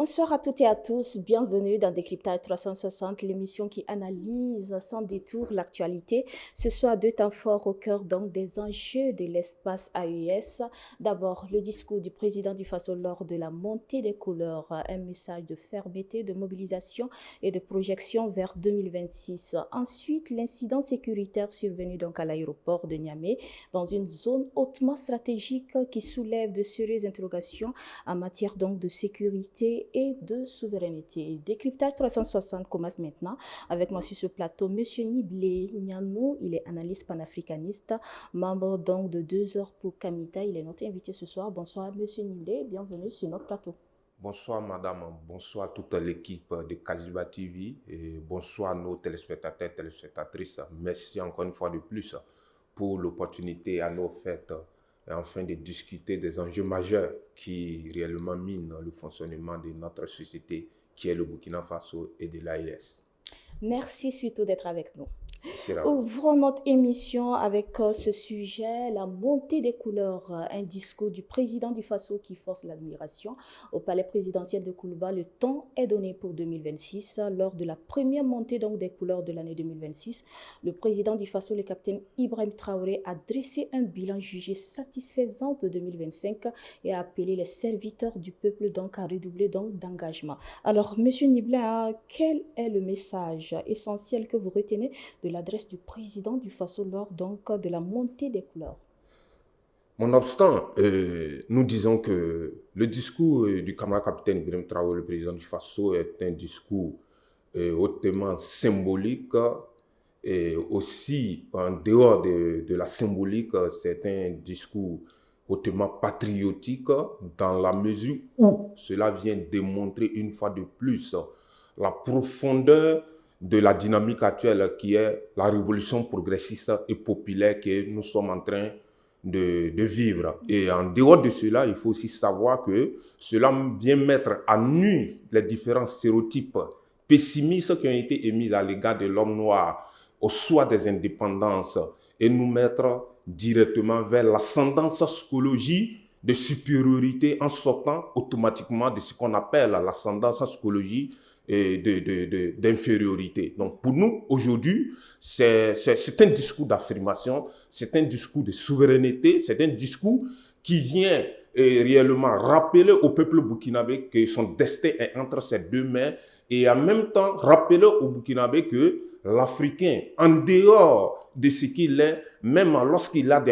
Bonsoir à toutes et à tous, bienvenue dans Décryptage 360, l'émission qui analyse sans détour l'actualité. Ce soir, deux temps forts au cœur donc des enjeux de l'espace AES. D'abord, le discours du président du Faso lors de la montée des couleurs, un message de fermeté, de mobilisation et de projection vers 2026. Ensuite, l'incident sécuritaire survenu donc à l'aéroport de Niamey, dans une zone hautement stratégique qui soulève de sérieuses interrogations en matière donc de sécurité et de souveraineté. Décryptage 360 commence maintenant avec moi sur ce plateau, Monsieur Niblé Nianou, il est analyste panafricaniste, membre donc de 2 heures pour Kamita, il est notre invité ce soir. Bonsoir Monsieur Niblé, bienvenue sur notre plateau. Bonsoir madame, bonsoir toute l'équipe de Kaziba TV et bonsoir nos téléspectateurs et téléspectatrices. Merci encore une fois de plus pour l'opportunité à nous offerte et enfin de discuter des enjeux majeurs qui réellement minent le fonctionnement de notre société qui est le Burkina Faso et de l'AES. Merci surtout d'être avec nous. Ouvrons notre émission avec ce sujet, la montée des couleurs, un discours du président du Faso qui force l'admiration. Au palais présidentiel de Koulouba, le temps est donné pour 2026. Lors de la première montée donc, des couleurs de l'année 2026, le président du Faso, le capitaine Ibrahim Traoré, a dressé un bilan jugé satisfaisant de 2025 et a appelé les serviteurs du peuple donc, à redoubler donc, d'engagement. Alors, Monsieur Niblin, quel est le message essentiel que vous retenez de l'adresse du président du Faso lors donc de la montée des couleurs? Nonobstant, nous disons que le discours du camarade capitaine Ibrahim Traoré, le président du Faso, est un discours hautement symbolique et aussi en dehors de la symbolique, c'est un discours hautement patriotique dans la mesure où cela vient démontrer une fois de plus la profondeur de la dynamique actuelle qui est la révolution progressiste et populaire que nous sommes en train de vivre. Et en dehors de cela, il faut aussi savoir que cela vient mettre à nu les différents stéréotypes pessimistes qui ont été émis à l'égard de l'homme noir au soir des indépendances et nous mettre directement vers l'ascendance psychologique de supériorité en sortant automatiquement de ce qu'on appelle l'ascendance psychologique d'infériorité. Donc pour nous, aujourd'hui, c'est un discours d'affirmation, c'est un discours de souveraineté, c'est un discours qui vient réellement rappeler au peuple burkinabé que son destin est entre ses deux mains et en même temps rappeler au Burkinabé que l'Africain, en dehors de ce qu'il est, même lorsqu'il a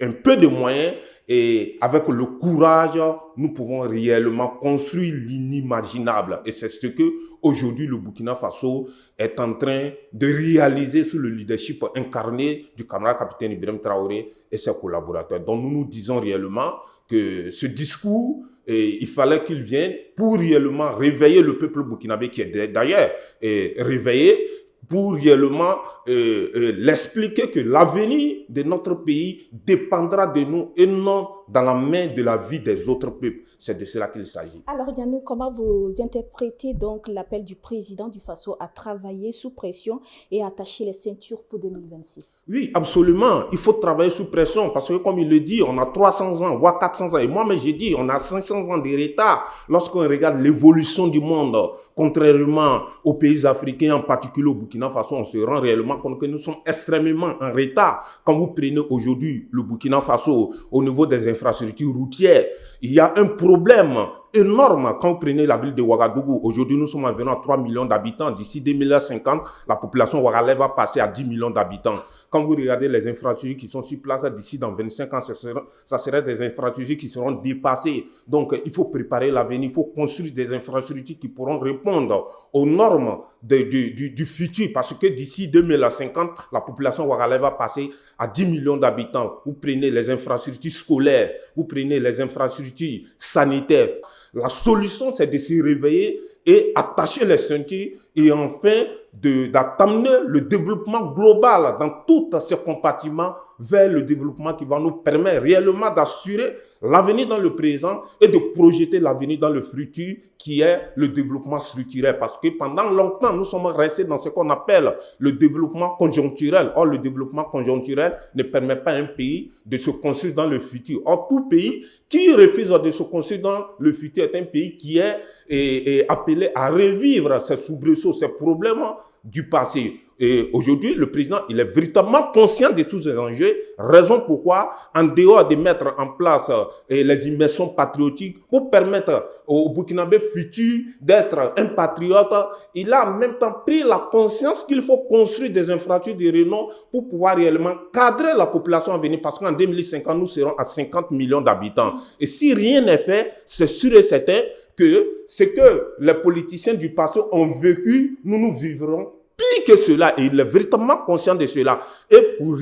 un peu de moyens et avec le courage, nous pouvons réellement construire l'inimaginable. Et c'est ce que aujourd'hui le Burkina Faso est en train de réaliser sous le leadership incarné du camarade capitaine Ibrahim Traoré et ses collaborateurs. Donc nous nous disons réellement que ce discours, il fallait qu'il vienne pour réellement réveiller le peuple burkinabé qui est d'ailleurs réveillé, pour réellement l'expliquer que l'avenir de notre pays dépendra de nous et non dans la main de la vie des autres peuples. C'est de cela qu'il s'agit. Alors, Yannou, comment vous interprétez donc l'appel du président du Faso à travailler sous pression et à attacher les ceintures pour 2026? Oui, absolument. Il faut travailler sous pression parce que, comme il le dit, on a 300 ans, voire 400 ans. Et moi, mais j'ai dit, on a 500 ans de retard lorsqu'on regarde l'évolution du monde. Contrairement aux pays africains, en particulier au Burkina Faso, on se rend réellement compte que nous sommes extrêmement en retard. Quand vous prenez aujourd'hui le Burkina Faso au niveau des infrastructures routières, il y a un problème énorme quand vous prenez la ville de Ouagadougou. Aujourd'hui, nous sommes environ à 3 millions d'habitants. D'ici 2050, la population ouagalais va passer à 10 millions d'habitants. Quand vous regardez les infrastructures qui sont sur place, d'ici dans 25 ans, ça serait des infrastructures qui seront dépassées. Donc, il faut préparer l'avenir, il faut construire des infrastructures qui pourront répondre aux normes du futur. Parce que d'ici 2050, la population ouagalais va passer à 10 millions d'habitants. Vous prenez les infrastructures scolaires, vous prenez les infrastructures sanitaires. La solution, c'est de se réveiller et attacher les ceintures et enfin d'amener le développement global dans tous ces compartiments vers le développement qui va nous permettre réellement d'assurer l'avenir dans le présent et de projeter l'avenir dans le futur qui est le développement structurel. Parce que pendant longtemps, nous sommes restés dans ce qu'on appelle le développement conjoncturel. Or, le développement conjoncturel ne permet pas à un pays de se construire dans le futur. Or, tout pays qui refuse de se construire dans le futur est un pays qui est appelé à revivre ses soubresauts, ses problèmes du passé. Et aujourd'hui, le président, il est véritablement conscient de tous ces enjeux, raison pourquoi, en dehors de mettre en place les immersions patriotiques pour permettre au Burkinabé futur d'être un patriote, il a en même temps pris la conscience qu'il faut construire des infrastructures de renom pour pouvoir réellement cadrer la population à venir, parce qu'en 2050, nous serons à 50 millions d'habitants. Et si rien n'est fait, c'est sûr et certain que ce que les politiciens du passé ont vécu, nous vivrons pire que cela, et il est véritablement conscient de cela. Et pour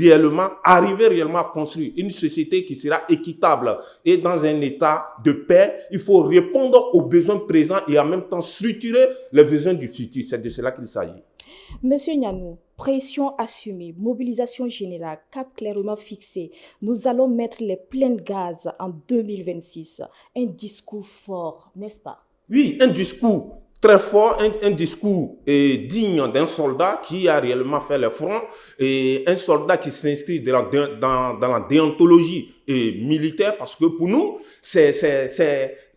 arriver réellement à construire une société qui sera équitable et dans un état de paix, il faut répondre aux besoins présents et en même temps structurer les besoins du futur. C'est de cela qu'il s'agit. Monsieur Nianou, pression assumée, mobilisation générale, cap clairement fixé. Nous allons mettre les pleins de gaz en 2026. Un discours fort, n'est-ce pas? Oui, un discours très fort, un discours digne d'un soldat qui a réellement fait le front, et un soldat qui s'inscrit dans la déontologie militaire, parce que pour nous,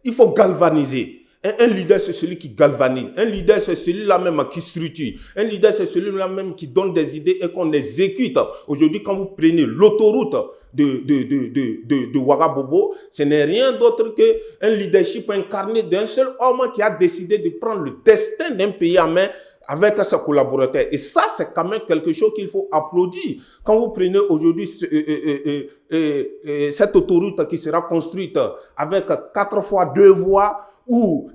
il faut galvaniser. Un leader, c'est celui qui galvanise. Un leader, c'est celui-là même qui structure. Un leader, c'est celui-là même qui donne des idées et qu'on exécute. Aujourd'hui, quand vous prenez l'autoroute de Ouagabougou, ce n'est rien d'autre qu'un leadership incarné d'un seul homme qui a décidé de prendre le destin d'un pays en main avec ses collaborateurs. Et ça, c'est quand même quelque chose qu'il faut applaudir. Quand vous prenez aujourd'hui cette autoroute qui sera construite avec 4 fois 2 voies, où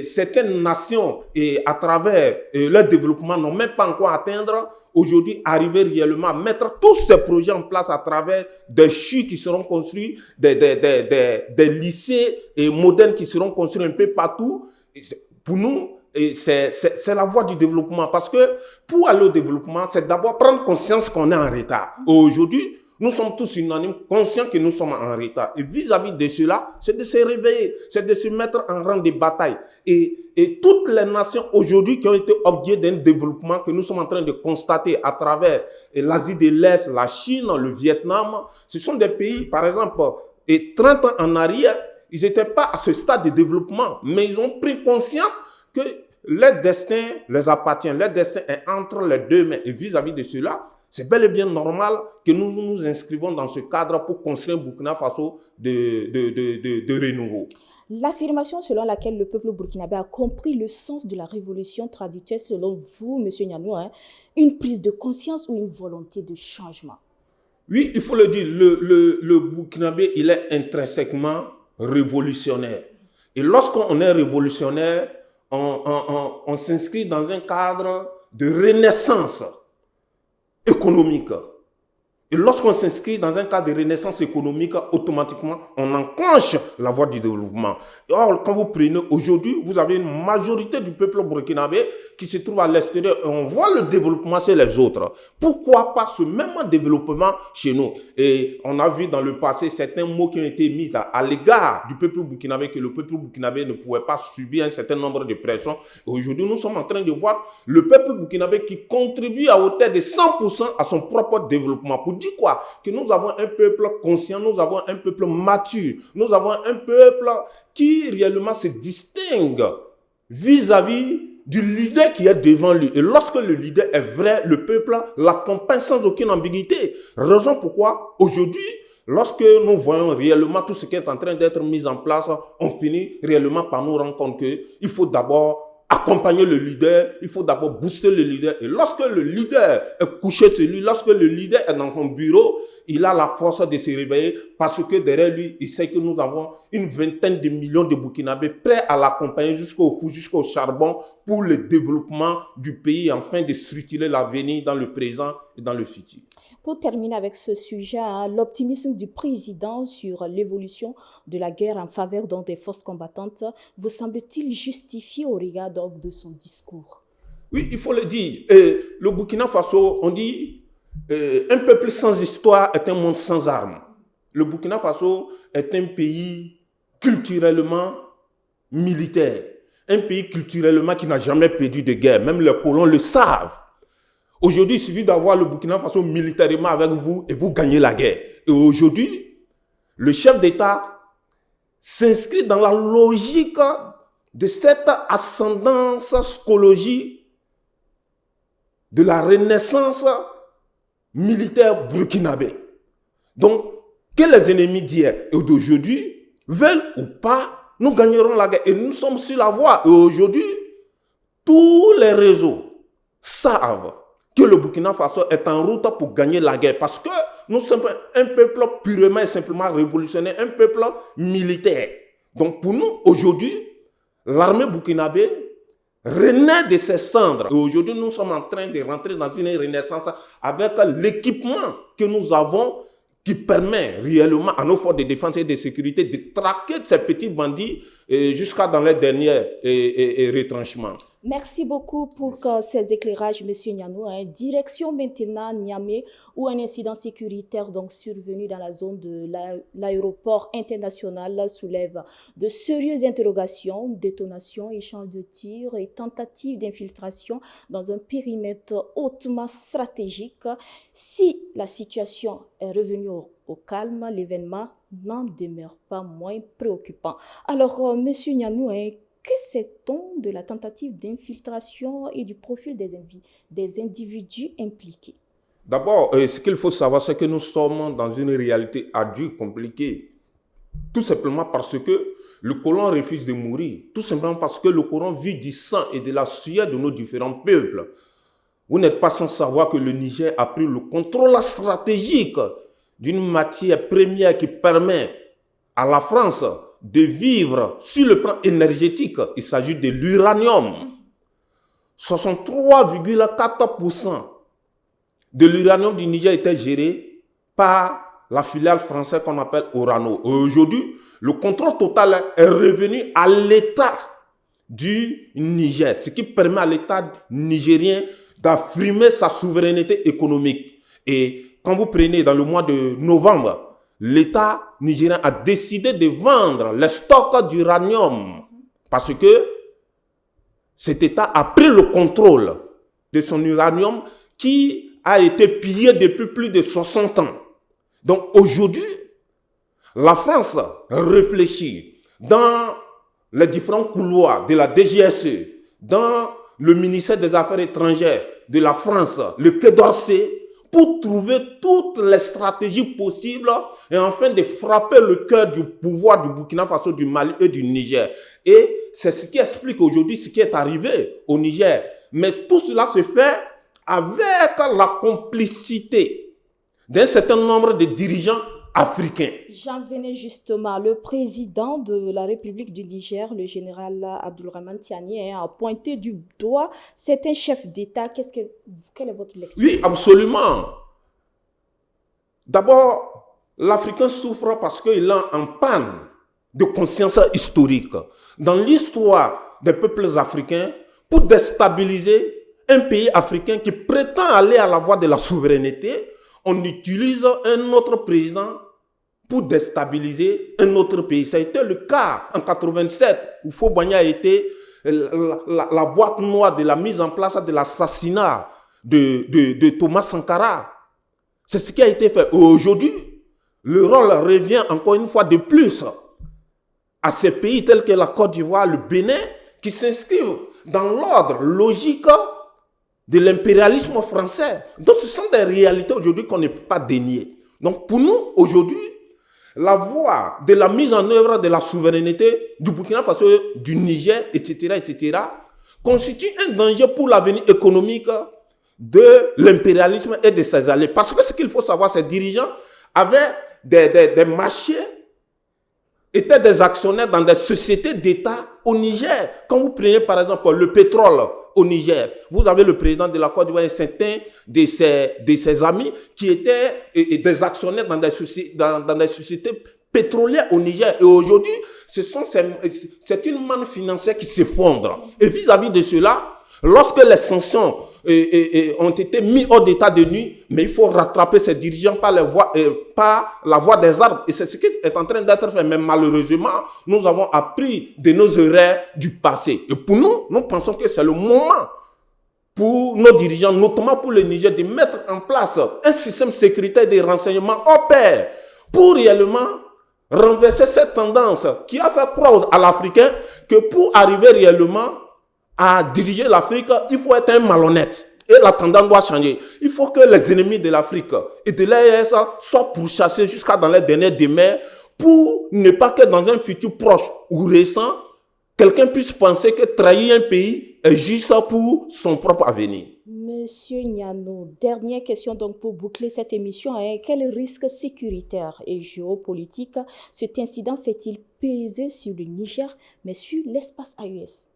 certaines nations, à travers leur développement, n'ont même pas encore atteindre, aujourd'hui arriver réellement à mettre tous ces projets en place à travers des CHU qui seront construits, des lycées modernes qui seront construits un peu partout. Pour nous, c'est la voie du développement, parce que pour aller au développement, c'est d'abord prendre conscience qu'on est en retard. Aujourd'hui, nous sommes tous unanimes, conscients que nous sommes en retard. Et vis-à-vis de cela, c'est de se réveiller, c'est de se mettre en rang de bataille. Et toutes les nations aujourd'hui qui ont été objets d'un développement que nous sommes en train de constater à travers l'Asie de l'Est, la Chine, le Vietnam, ce sont des pays, par exemple, 30 ans en arrière, ils n'étaient pas à ce stade de développement, mais ils ont pris conscience que leur destin les appartient, leur destin est entre les deux mains. Et vis-à-vis de cela, c'est bel et bien normal que nous nous inscrivons dans ce cadre pour construire un Burkina Faso de renouveau. L'affirmation selon laquelle le peuple burkinabé a compris le sens de la révolution traduit-elle, selon vous, M. Nianou, une prise de conscience ou une volonté de changement? Oui, il faut le dire, le Burkinabé, il est intrinsèquement révolutionnaire. Et lorsqu'on est révolutionnaire, on s'inscrit dans un cadre de renaissance économique. Et lorsqu'on s'inscrit dans un cadre de renaissance économique, automatiquement, on enclenche la voie du développement. Or, quand vous prenez aujourd'hui, vous avez une majorité du peuple burkinabé qui se trouve à l'extérieur et on voit le développement chez les autres. Pourquoi pas ce même développement chez nous? Et on a vu dans le passé certains mots qui ont été mis à l'égard du peuple burkinabé, que le peuple burkinabé ne pouvait pas subir un certain nombre de pressions. Et aujourd'hui, nous sommes en train de voir le peuple burkinabé qui contribue à hauteur de 100% à son propre développement. Pour dire quoi? Que nous avons un peuple conscient, nous avons un peuple mature, nous avons un peuple qui réellement se distingue vis-à-vis du leader qui est devant lui. Et lorsque le leader est vrai, le peuple l'accompagne sans aucune ambiguïté. Raison pourquoi aujourd'hui, lorsque nous voyons réellement tout ce qui est en train d'être mis en place, on finit réellement par nous rendre compte qu'il faut d'abord accompagner le leader, il faut d'abord booster le leader. Et lorsque le leader est couché sur lui, lorsque le leader est dans son bureau, il a la force de se réveiller parce que derrière lui, il sait que nous avons une vingtaine de millions de Burkinabés prêts à l'accompagner jusqu'au feu, jusqu'au charbon pour le développement du pays, afin de structurer l'avenir dans le présent et dans le futur. Pour terminer avec ce sujet, l'optimisme du président sur l'évolution de la guerre en faveur des forces combattantes vous semble-t-il justifié au regard donc de son discours. Oui, il faut le dire. Le Burkina Faso, on dit, un peuple sans histoire est un monde sans armes. Le Burkina Faso est un pays culturellement militaire. Un pays culturellement qui n'a jamais perdu de guerre. Même les colons le savent. Aujourd'hui, il suffit d'avoir le Burkina Faso militairement avec vous et vous gagnez la guerre. Et aujourd'hui, le chef d'État s'inscrit dans la logique de cette ascendance scologique de la renaissance militaire burkinabé. Donc, que les ennemis d'hier et d'aujourd'hui veulent ou pas, nous gagnerons la guerre. Et nous sommes sur la voie. Et aujourd'hui, tous les réseaux savent que le Burkina Faso est en route pour gagner la guerre. Parce que nous sommes un peuple purement et simplement révolutionnaire, un peuple militaire. Donc pour nous, aujourd'hui, l'armée burkinabé renaît de ses cendres. Et aujourd'hui, nous sommes en train de rentrer dans une renaissance avec l'équipement que nous avons qui permet réellement à nos forces de défense et de sécurité de traquer ces petits bandits jusqu'à dans les derniers retranchements. Merci beaucoup pour ces éclairages, M. Nianou. Direction maintenant Niamey, où un incident sécuritaire donc survenu dans la zone de l'aéroport international soulève de sérieuses interrogations, détonations, échanges de tirs et tentatives d'infiltration dans un périmètre hautement stratégique. Si la situation est revenue au calme, l'événement n'en demeure pas moins préoccupant. Alors, M. Nianou, que sait-on de la tentative d'infiltration et du profil des individus impliqués? D'abord, ce qu'il faut savoir, c'est que nous sommes dans une réalité ardue, compliquée. Tout simplement parce que le colon refuse de mourir. Tout simplement parce que le colon vit du sang et de la sueur de nos différents peuples. Vous n'êtes pas sans savoir que le Niger a pris le contrôle stratégique d'une matière première qui permet à la France de vivre sur le plan énergétique. Il s'agit de l'uranium. 63,4% de l'uranium du Niger était géré par la filiale française qu'on appelle Orano. Aujourd'hui, le contrôle total est revenu à l'État du Niger, ce qui permet à l'État nigérien d'affirmer sa souveraineté économique. Et quand vous prenez dans le mois de novembre, l'État nigérien a décidé de vendre les stocks d'uranium parce que cet État a pris le contrôle de son uranium qui a été pillé depuis plus de 60 ans. Donc aujourd'hui, la France réfléchit dans les différents couloirs de la DGSE, dans le ministère des Affaires étrangères de la France, le Quai d'Orsay, pour trouver toutes les stratégies possibles et enfin de frapper le cœur du pouvoir du Burkina Faso, du Mali et du Niger. Et c'est ce qui explique aujourd'hui ce qui est arrivé au Niger. Mais tout cela se fait avec la complicité d'un certain nombre de dirigeants africains. J'en venais justement. Le président de la République du Niger, le général Abdourahmane Tiani, a pointé du doigt certains chefs d'État. Quelle est votre lecture? Oui, absolument. D'abord, l'Africain souffre parce qu'il est en panne de conscience historique. Dans l'histoire des peuples africains, pour déstabiliser un pays africain qui prétend aller à la voie de la souveraineté, on utilise un autre président pour déstabiliser un autre pays. Ça a été le cas en 87 où Fobanya a été la boîte noire de la mise en place de l'assassinat de Thomas Sankara. C'est ce qui a été fait. Aujourd'hui, le rôle revient encore une fois de plus à ces pays tels que la Côte d'Ivoire, le Bénin, qui s'inscrivent dans l'ordre logique de l'impérialisme français. Donc ce sont des réalités aujourd'hui qu'on ne peut pas dénier. Donc pour nous, aujourd'hui, la voie de la mise en œuvre de la souveraineté du Burkina Faso, du Niger, etc., constitue un danger pour l'avenir économique de l'impérialisme et de ses alliés. Parce que ce qu'il faut savoir, ces dirigeants avaient des marchés, étaient des actionnaires dans des sociétés d'État au Niger. Quand vous prenez par exemple le pétrole au Niger, vous avez le président de la Côte d'Ivoire et certains de ses amis qui étaient des actionnaires dans des sociétés pétrolière au Niger. Et aujourd'hui, c'est une manne financière qui s'effondre. Et vis-à-vis de cela, lorsque les sanctions ont été mises hors d'état de nuit, mais il faut rattraper ces dirigeants par la voie des armes. Et c'est ce qui est en train d'être fait. Mais malheureusement, nous avons appris de nos erreurs du passé. Et pour nous, nous pensons que c'est le moment pour nos dirigeants, notamment pour le Niger, de mettre en place un système sécuritaire de renseignement au pair pour réellement renverser cette tendance qui a fait croire à l'Africain que pour arriver réellement à diriger l'Afrique, il faut être un malhonnête. Et la tendance doit changer. Il faut que les ennemis de l'Afrique et de l'AES soient pourchassés jusqu'à dans les dernières demeures pour ne pas que dans un futur proche ou récent, quelqu'un puisse penser que trahir un pays est juste pour son propre avenir. Monsieur Niano, dernière question donc pour boucler cette émission. Quel risque sécuritaire et géopolitique cet incident fait-il peser sur le Niger, mais sur l'espace AES?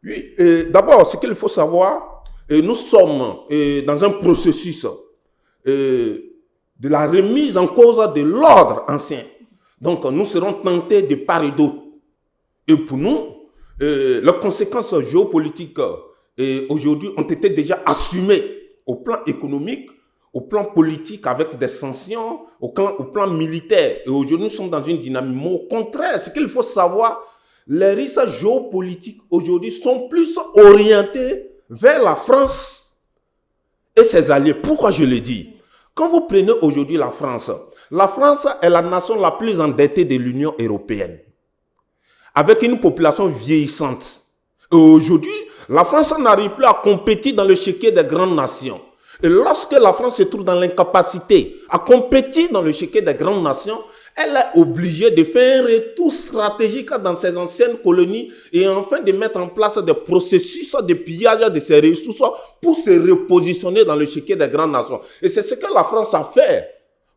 Oui, d'abord, ce qu'il faut savoir, nous sommes dans un processus de la remise en cause de l'ordre ancien. Donc, nous serons tentés de part et d'autre. Et pour nous, les conséquences géopolitiques aujourd'hui ont été déjà assumées au plan économique, au plan politique avec des sanctions, au plan militaire. Et aujourd'hui, nous sommes dans une dynamique. Mais au contraire, ce qu'il faut savoir, les risques géopolitiques aujourd'hui sont plus orientés vers la France et ses alliés. Pourquoi je le dis? Quand vous prenez aujourd'hui la France est la nation la plus endettée de l'Union européenne, avec une population vieillissante. Et aujourd'hui, la France n'arrive plus à compétir dans le chéquier des grandes nations. Et lorsque la France se trouve dans l'incapacité à compétir dans le chéquier des grandes nations, elle est obligée de faire un retour stratégique dans ses anciennes colonies et enfin de mettre en place des processus de pillage de ses ressources pour se repositionner dans le chéquier des grandes nations. Et c'est ce que la France a fait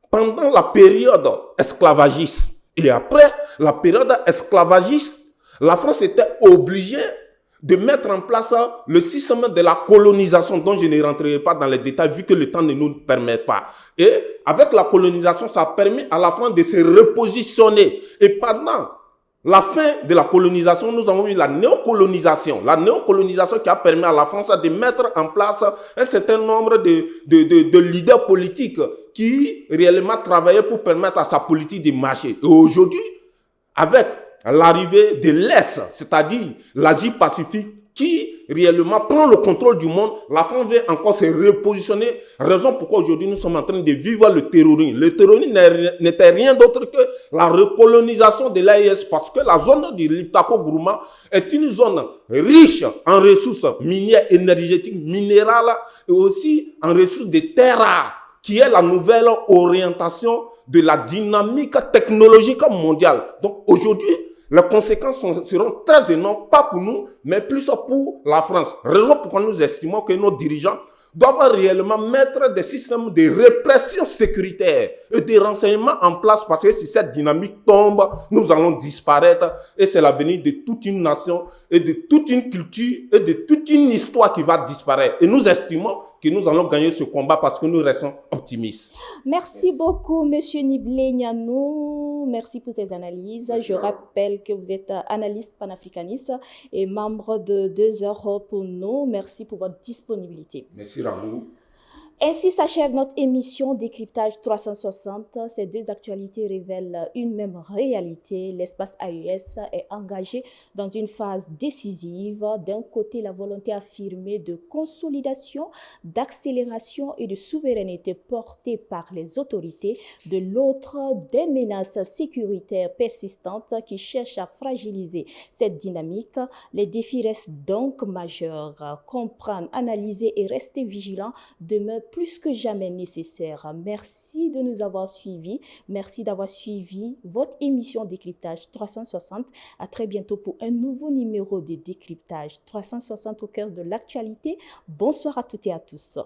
pendant la période esclavagiste. Et après la période esclavagiste, la France était obligée de mettre en place le système de la colonisation dont je ne rentrerai pas dans les détails vu que le temps ne nous permet pas. Et avec la colonisation, ça a permis à la France de se repositionner. Et pendant la fin de la colonisation, nous avons eu la néocolonisation. La néocolonisation qui a permis à la France de mettre en place un certain nombre de leaders politiques qui réellement travaillaient pour permettre à sa politique de marcher. Et aujourd'hui, avec l'arrivée de l'Est, c'est-à-dire l'Asie-Pacifique, qui réellement prend le contrôle du monde, la France veut encore se repositionner. Raison pourquoi aujourd'hui nous sommes en train de vivre le terrorisme. Le terrorisme n'était rien d'autre que la recolonisation de l'AES parce que la zone du Liptako-Gourma est une zone riche en ressources minières, énergétiques, minérales et aussi en ressources de terres rares, qui est la nouvelle orientation de la dynamique technologique mondiale. Donc aujourd'hui, les conséquences seront très énormes, pas pour nous, mais plus pour la France. Raison pourquoi nous estimons que nos dirigeants doivent réellement mettre des systèmes de répression sécuritaire et de renseignement en place parce que si cette dynamique tombe, nous allons disparaître et c'est l'avenir de toute une nation et de toute une culture et de toute une histoire qui va disparaître. Et nous estimons que nous allons gagner ce combat parce que nous restons optimistes. Merci beaucoup, Monsieur Niblé Niano. Merci pour ces analyses. Je rappelle que vous êtes analyste panafricaniste et membre de 2 heures pour nous. Merci pour votre disponibilité. Merci à vous. Ainsi s'achève notre émission Décryptage 360. Ces deux actualités révèlent une même réalité. L'espace AES est engagé dans une phase décisive. D'un côté, la volonté affirmée de consolidation, d'accélération et de souveraineté portée par les autorités. De l'autre, des menaces sécuritaires persistantes qui cherchent à fragiliser cette dynamique. Les défis restent donc majeurs. Comprendre, analyser et rester vigilants demeure plus que jamais nécessaire. Merci de nous avoir suivis. Merci d'avoir suivi votre émission Décryptage 360. À très bientôt pour un nouveau numéro de Décryptage 360 au cœur de l'actualité. Bonsoir à toutes et à tous.